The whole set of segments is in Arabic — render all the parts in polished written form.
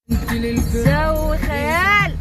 جو خيال.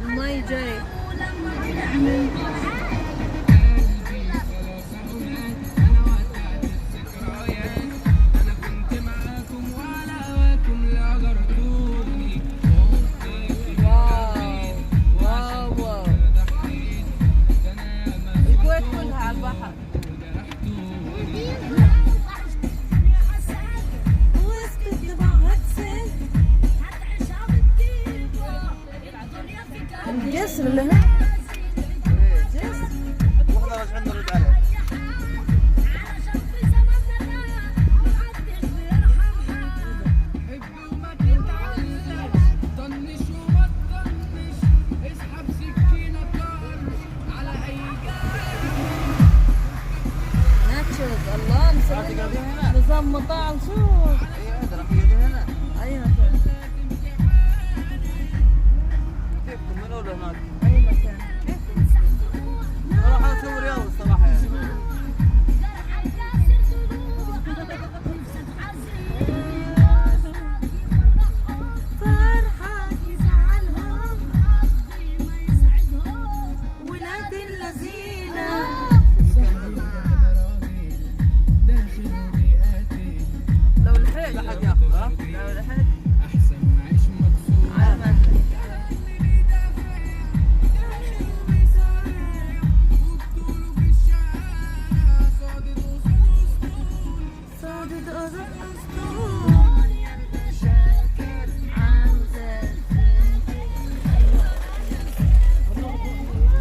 المي جاي. واو الكويت كلها على البحر. الجسر اللي هنا جسر واحدة رجعنا نرد عليه. ناتشز. الله نظام مطاعم. شوف هنا اي مكان. كيفكم من ولا هناك؟ اي مكان. راح اسوي رياض الصراحة يعني. فرحة يزعلهم ما يسعدهم ولاد الذين. لو لحقت لا حد ياخذ ها؟ لو لحقت على مهلك.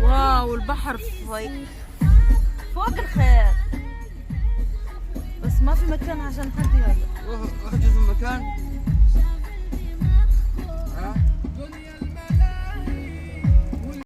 واو البحر فوق الخيال، بس ما في مكان عشان حد يقعد. احجز المكان.